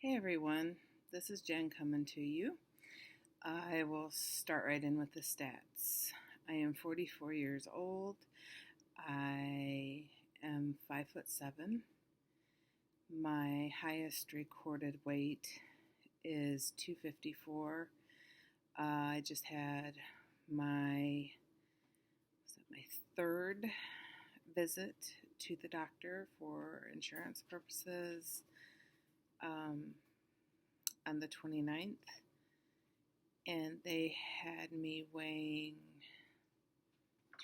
Hey everyone, this is Jen coming to you. I will start right in with the stats. I am 44 years old. I am 5'7". My highest recorded weight is 254. I just had my my third visit to the doctor for insurance purposes on the 29th. And they had me weighing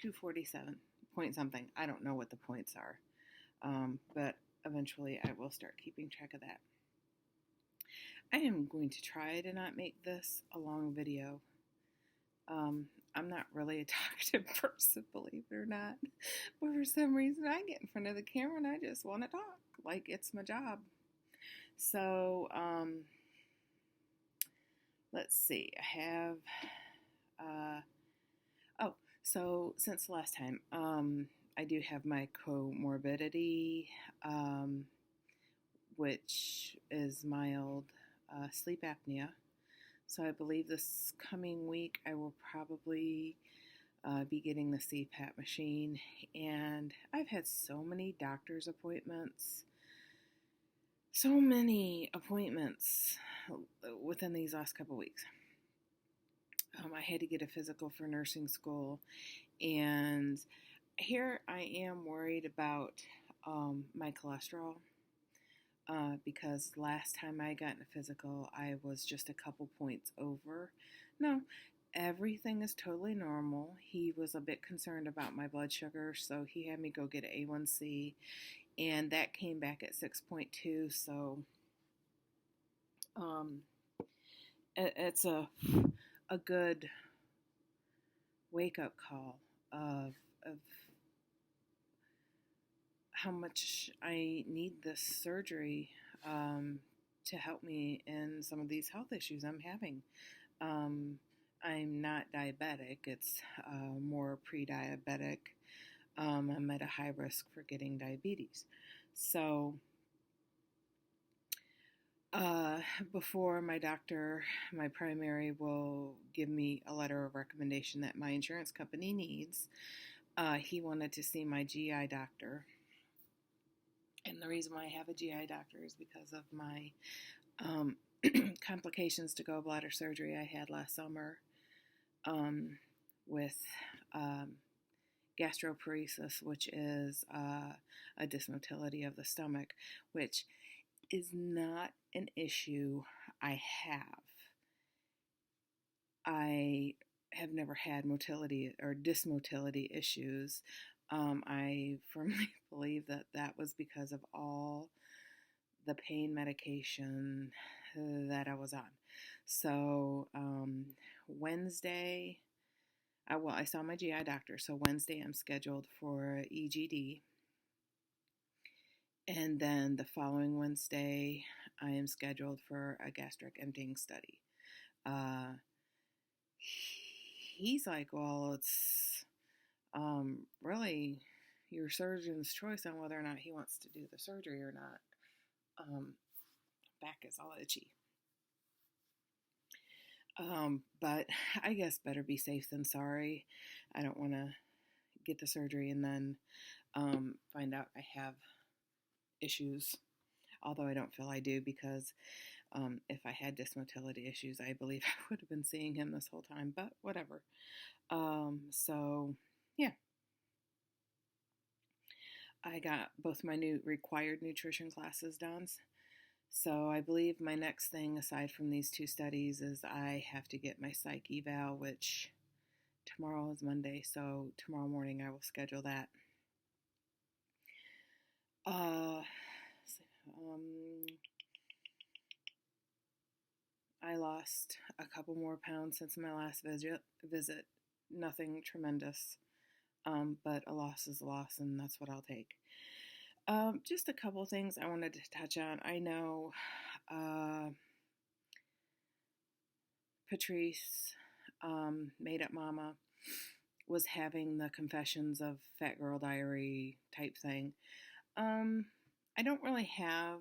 247 point something. I don't know what the points are, but eventually I will start keeping track of that. I am going to try to not make this a long video. I'm not really a talkative person, believe it or not, but for some reason I get in front of the camera and I just want to talk like it's my job. So, let's see. I have, so since the last time, I do have my comorbidity, which is mild sleep apnea. So I believe this coming week I will probably be getting the CPAP machine. And I've had so many doctor's appointments, within these last couple weeks. I had to get a physical for nursing school, and here I am worried about my cholesterol because last time I got in a physical, I was just a couple points over. No, everything is totally normal. He was a bit concerned about my blood sugar, so he had me go get an A1C, and that came back at 6.2, so it's a good wake-up call of how much I need this surgery to help me in some of these health issues I'm having. I'm not diabetic. It's more pre-diabetic. I'm at a high risk for getting diabetes. So before my doctor, my primary, will give me a letter of recommendation that my insurance company needs, he wanted to see my GI doctor. And the reason why I have a GI doctor is because of my complications to gallbladder surgery I had last summer with gastroparesis, which is a dysmotility of the stomach, which is not an issue I have. I have never had motility or dysmotility issues. I firmly believe that was because of all the pain medication that I was on. So Wednesday, I saw my GI doctor. So Wednesday I'm scheduled for EGD. And then the following Wednesday, I am scheduled for a gastric emptying study. He's like, well, it's really your surgeon's choice on whether or not he wants to do the surgery or not. Back is all itchy. But I guess better be safe than sorry. I don't want to get the surgery and then find out I have issues, although I don't feel I do, because if I had dysmotility issues, I believe I would have been seeing him this whole time, but whatever. So yeah, I got both my new required nutrition classes done. So I believe my next thing, aside from these two studies, is I have to get my psych eval, which tomorrow is Monday, so tomorrow morning I will schedule that. I lost a couple more pounds since my last visit. Nothing tremendous, but a loss is a loss, and that's what I'll take. Just a couple things I wanted to touch on. I know Patrice, Made Up Mama, was having the Confessions of Fat Girl Diary type thing. I don't really have,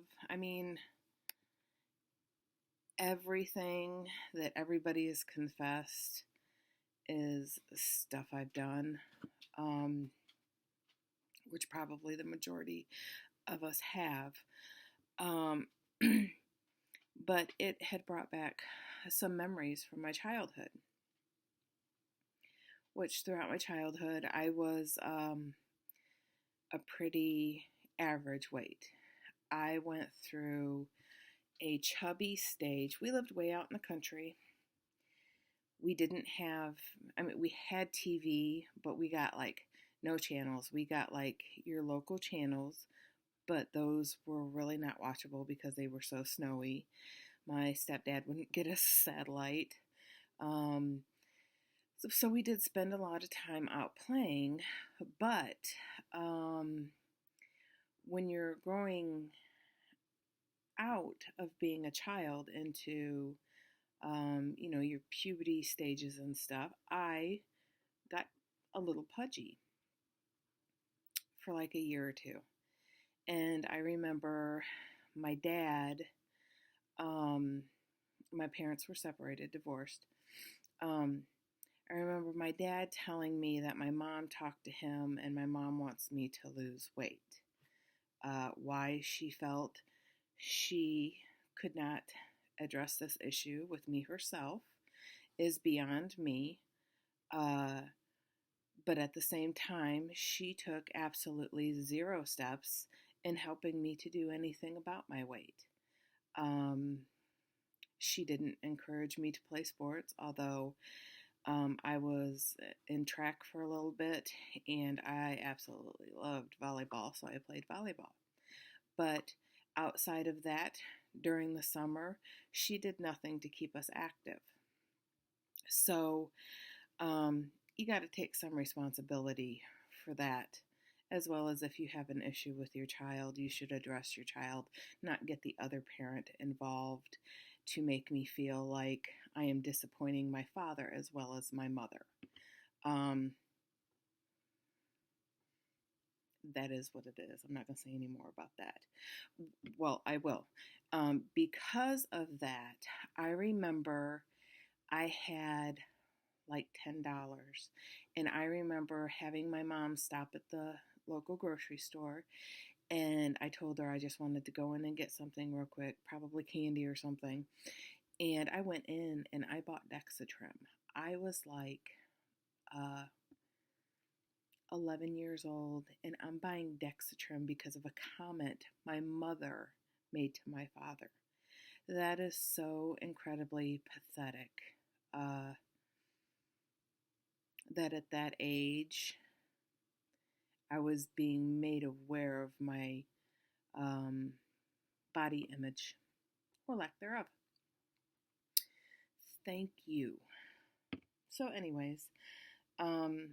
everything that everybody has confessed is stuff I've done, um, which probably the majority of us have. Um, but it had brought back some memories from my childhood, which throughout my childhood I was a pretty average weight. I went through a chubby stage. We lived way out in the country. We didn't have, I mean, we had TV, but we got like no channels. We got like your local channels, but those were really not watchable because they were so snowy. My stepdad wouldn't get us a satellite. Um, so we did spend a lot of time out playing, but um, when you're growing out of being a child into, your puberty stages and stuff, I got a little pudgy for like a year or two. And I remember my dad, um, my parents were separated, divorced. Um, I remember my dad telling me that my mom talked to him and my mom wants me to lose weight. Why she felt she could not address this issue with me herself is beyond me. Uh, but at the same time, she took absolutely zero steps in helping me to do anything about my weight. Um, she didn't encourage me to play sports, although I was in track for a little bit and I absolutely loved volleyball, so I played volleyball. But outside of that, during the summer, she did nothing to keep us active. So you got to take some responsibility for that. As well as if you have an issue with your child, you should address your child, not get the other parent involved to make me feel like I am disappointing my father as well as my mother. That is what it is. I'm not going to say any more about that. Well, I will. Because of that, I remember I had like $10. And I remember having my mom stop at the local grocery store. And I told her I just wanted to go in and get something real quick, probably candy or something. And I went in and I bought Dexatrim. I was like 11 years old and I'm buying Dexatrim because of a comment my mother made to my father. That is so incredibly pathetic. That at that age, I was being made aware of my body image or lack thereof. Thank you. So, anyways, I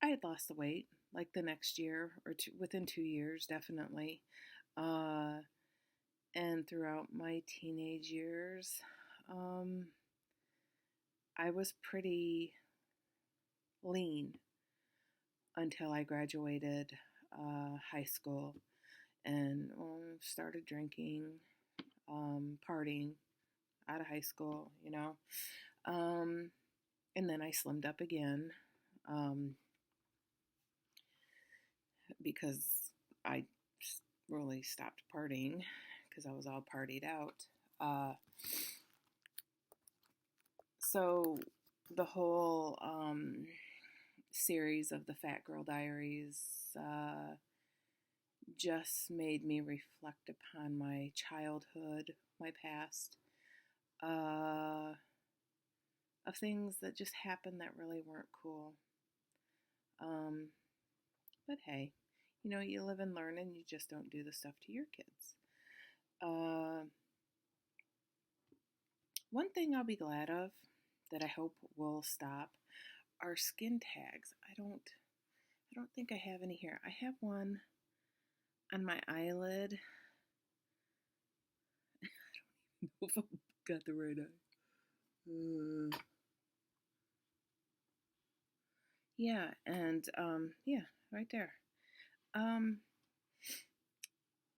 had lost the weight like the next year or two, within 2 years, definitely. And throughout my teenage years, I was pretty lean until I graduated high school and started drinking, partying out of high school, and then I slimmed up again because I really stopped partying because I was all partied out. So the whole series of the Fat Girl Diaries just made me reflect upon my childhood, my past, of things that just happened that really weren't cool. But hey, you live and learn and you just don't do the stuff to your kids. One thing I'll be glad of that I hope will stop are skin tags. I don't think I have any here. I have one on my eyelid. I don't know if I've got the right eye. Yeah, and right there.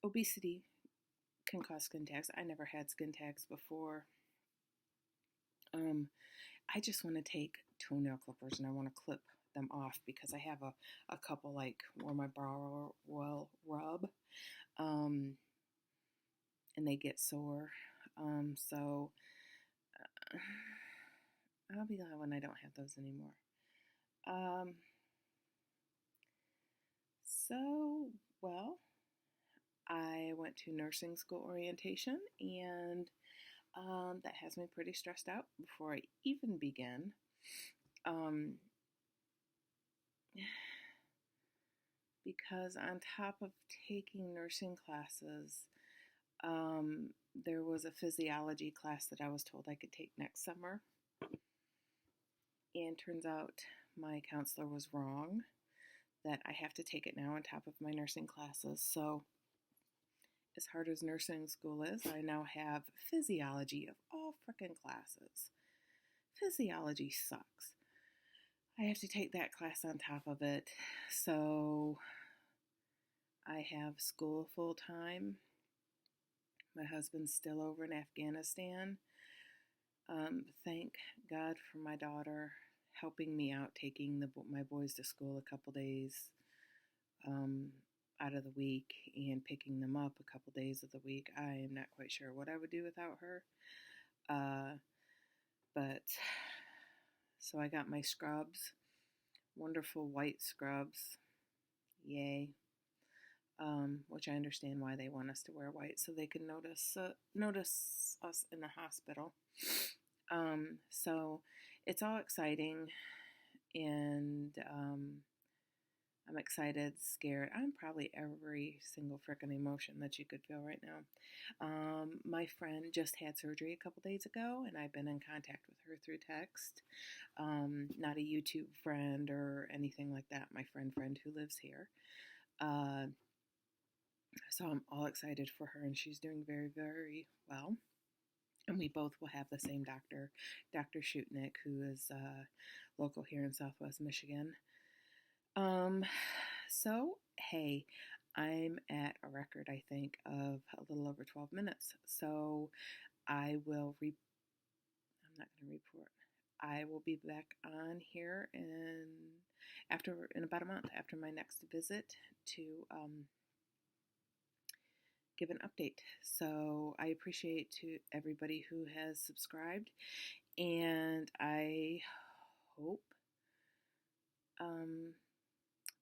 Obesity can cause skin tags. I never had skin tags before. I just want to take toenail clippers and I want to clip them off because I have a couple like where my brow will rub, and they get sore. So I'll be glad when I don't have those anymore. So, well, I went to nursing school orientation, and that has me pretty stressed out before I even begin. Because on top of taking nursing classes, there was a physiology class that I was told I could take next summer. And turns out my counselor was wrong, that I have to take it now on top of my nursing classes. So as hard as nursing school is, I now have physiology of all frickin' classes. Physiology sucks. I have to take that class on top of it. So I have school full time. My husband's still over in Afghanistan. Thank God for my daughter helping me out, taking my boys to school a couple days out of the week and picking them up a couple days of the week. I am not quite sure what I would do without her. But so I got my scrubs, wonderful white scrubs, yay. Which I understand why they want us to wear white, so they can notice us in the hospital. So it's all exciting, and I'm excited, scared. I'm probably every single frickin' emotion that you could feel right now. My friend just had surgery a couple days ago, and I've been in contact with her through text. Not a YouTube friend or anything like that. My friend who lives here. So I'm all excited for her, and she's doing very, very well. And we both will have the same doctor, Dr. Shutnik, who is local here in Southwest Michigan. So, hey, I'm at a record, I think, of a little over 12 minutes. So I will I'm not going to report. I will be back on here in about a month after my next visit to give an update. So I appreciate to everybody who has subscribed, and I hope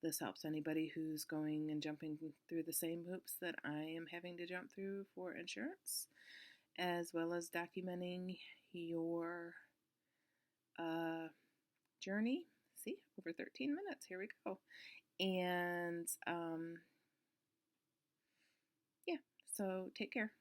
this helps anybody who's going and jumping through the same hoops that I am having to jump through for insurance, as well as documenting your journey. See, over 13 minutes. Here we go. And yeah, so take care.